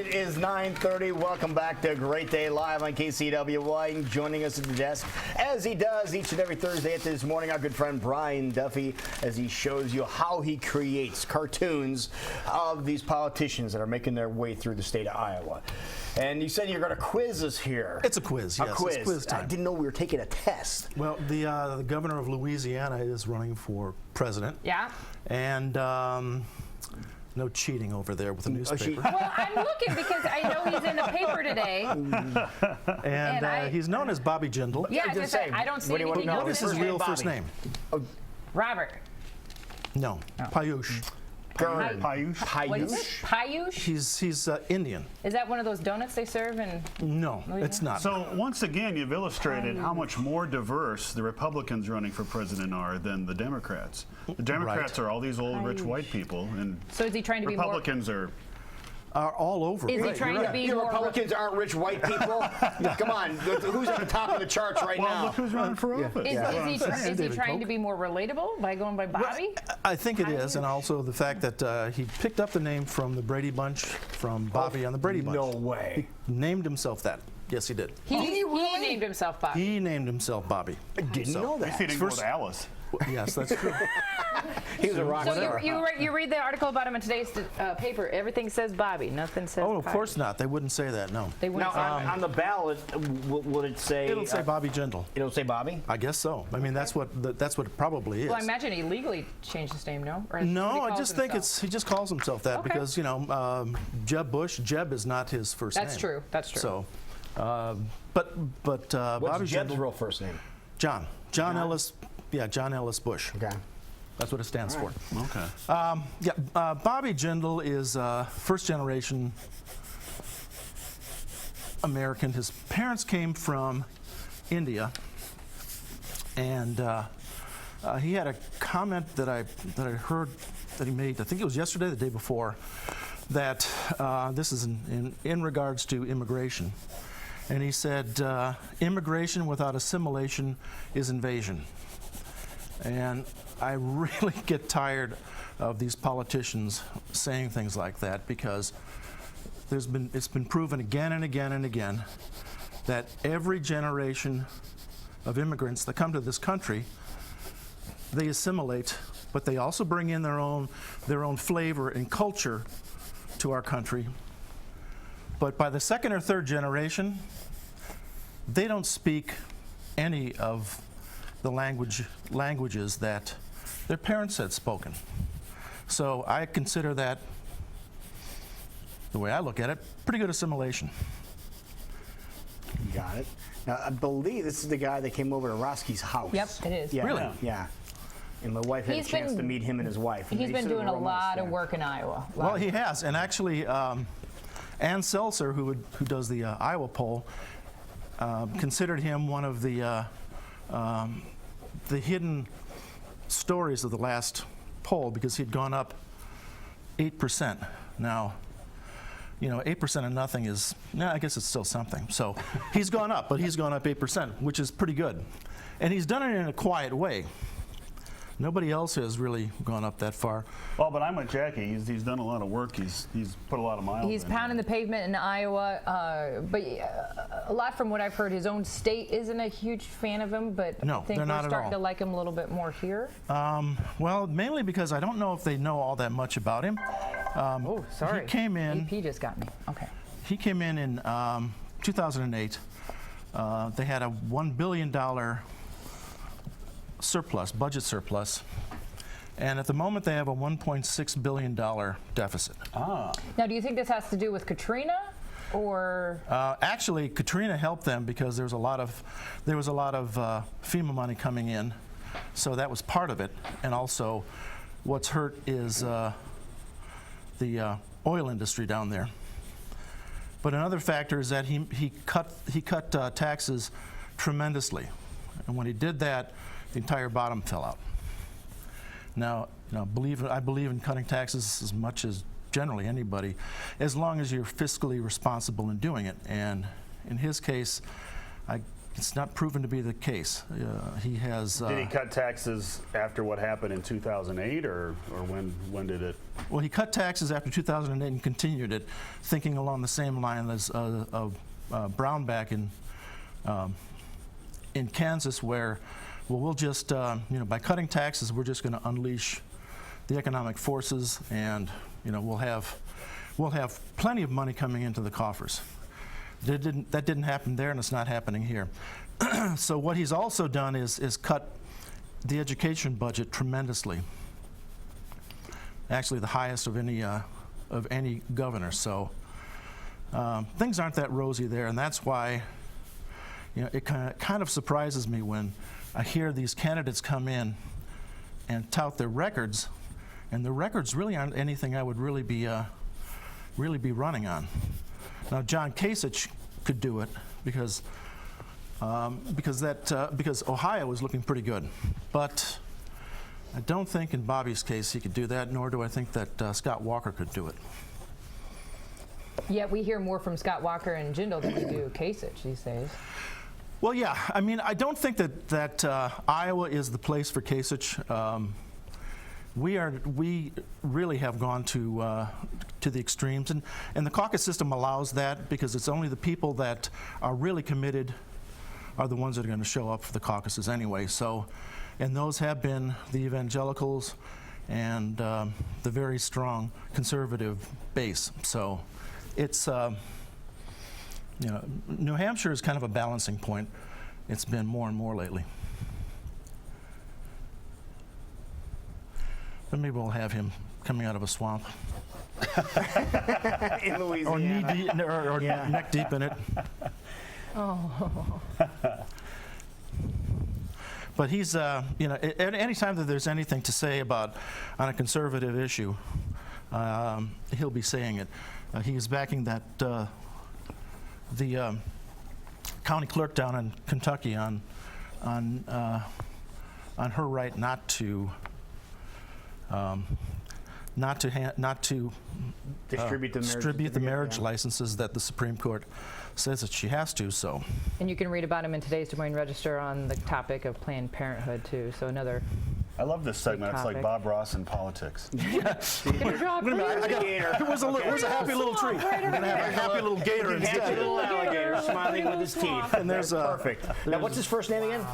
It is 9:30. Welcome back to a Great Day Live on KCWY. Joining us at the desk, as he does each and every Thursday at this morning, our good friend Brian Duffy, as he shows you how he creates cartoons of these politicians that are making their way through the state of Iowa. And you said you're going to quiz us here. It's a quiz, yes. A quiz. It's quiz time. I didn't know we were taking a test. Well, the governor of Louisiana is running for president. Yeah. And no cheating over there with the newspaper. Well, I'm looking because I know he's in the paper today. And he's known as Bobby Jindal. Yeah, I just say, I don't see anything else. What is his real first name? Robert. No, Payush. Payush. What is it? Payush? He's Indian. Is that one of those donuts they serve in? No, it's not. So once again, you've illustrated how much more diverse the Republicans running for president are than the Democrats. The Democrats are all these old, rich white people, and so is he trying to be Republicans are all over. Is he trying to be Your more Republicans aren't rich white people? Come on, who's at the top of the charts right now? Well, look who's running for office. Is he trying to be more relatable by going by Bobby? Well, I think it is, and also the fact that he picked up the name from the Brady Bunch, from Bobby on the Brady Bunch. No way. He named himself that. Yes, he did. He named himself Bobby. He named himself Bobby. I didn't know that. He didn't go to Alice. Yes, that's true. He was a rock star. You read the article about him in today's paper. Everything says Bobby. Nothing says Oh, of course not. They wouldn't say that, no. They wouldn't Now, on the ballot, would it say? It'll say Bobby Jindal. It'll say Bobby? I guess so. I mean, that's what it probably is. Well, I imagine he legally changed his name, no? Or No, I just think he just calls himself that because, you know, Jeb Bush, Jeb is not his first name. That's true. That's true. So, but What's Bobby Jeb's Jindal, real first name? John Ellis, John Ellis Bush. Okay. That's what it stands for. Okay. Bobby Jindal is first generation American. His parents came from India, and he had a comment that I heard that he made. I think it was yesterday, the day before, that this is in regards to immigration, and he said, "Immigration without assimilation is invasion." And I really get tired of these politicians saying things like that because it's been proven again and again and again that every generation of immigrants that come to this country, they assimilate, but they also bring in their own flavor and culture to our country. But by the second or third generation, they don't speak any of the languages that their parents had spoken. So I consider that, the way I look at it, pretty good assimilation. You got it. Now, I believe this is the guy that came over to Roski's house. Yep, it is. Yeah, Really? Yeah. And my wife had a chance to meet him and his wife. He's been doing a lot of work in Iowa. Well, he has, and actually, Ann Seltzer, who does the Iowa poll, considered him one of the hidden stories of the last poll because he'd gone up 8%. Now, you know, 8% of nothing is, I guess it's still something. So he's gone up, but he's gone up 8%, which is pretty good. And he's done it in a quiet way. Nobody else has really gone up that far. Well, but I'm with Jackie. He's done a lot of work. He's put a lot of miles. He's pounding the pavement in Iowa, but a lot from what I've heard, his own state isn't a huge fan of him. But no, I think they're not we're starting to like him a little bit more here. Well, mainly because I don't know if they know all that much about him. Oh, sorry. He came in. AP just got me. Okay. He came in 2008. They had a $1 billion budget surplus, and at the moment they have a $1.6 billion deficit. Now, do you think this has to do with Katrina, or? Actually, Katrina helped them because there was a lot of FEMA money coming in, so that was part of it. And also, what's hurt is the oil industry down there. But another factor is that he cut taxes tremendously, and when he did that, the entire bottom fell out. Now, I believe in cutting taxes as much as generally anybody, as long as you're fiscally responsible in doing it. And in his case, I it's not proven to be the case. He has. Did he cut taxes after what happened in 2008, or when did it? Well, he cut taxes after 2008 and continued it, thinking along the same line as Brownback in Kansas, where, well, we'll just, by cutting taxes, we're just going to unleash the economic forces, and we'll have plenty of money coming into the coffers. That didn't happen there, and it's not happening here. So what he's also done is cut the education budget tremendously. Actually, the highest of any governor. So things aren't that rosy there, and that's why it kind of surprises me when I hear these candidates come in and tout their records, and the records really aren't anything I would really be running on. Now, John Kasich could do it because Ohio was looking pretty good, but I don't think in Bobby's case he could do that, nor do I think that Scott Walker could do it. Yet we hear more from Scott Walker and Jindal than we do Kasich these days. Well, yeah. I mean, I don't think that Iowa is the place for Kasich. We really have gone to the extremes, and the caucus system allows that because it's only the people that are really committed are the ones that are going to show up for the caucuses anyway. So, and those have been the evangelicals and the very strong conservative base. So, it's New Hampshire is kind of a balancing point. It's been more and more lately. But maybe we'll have him coming out of a swamp. In Louisiana. Or knee deep, or Yeah. neck deep in it. Oh. But he's, any time that there's anything to say on a conservative issue, he'll be saying it. He is backing the county clerk down in Kentucky on her right not to distribute the marriage licenses that the Supreme Court says that she has to. So, And you can read about him in today's Des Moines Register on the topic of Planned Parenthood too. So another. I love this segment. It's like topic. Bob Ross in politics. it was a happy little tree. We're gonna have a happy little gator Happy instead. little alligator smiling with his teeth. And there's Perfect. Now, what's his first name again?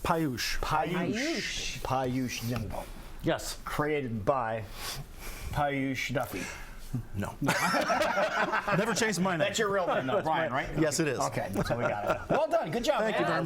Payush. Payush. Payush Jindal. Yes. Created by Payush Duffy. No. Never changed my name. That's your real name, though, Brian, right? Yes, it is. Okay, so we got it. Well done. Good job. Thank you man. very much.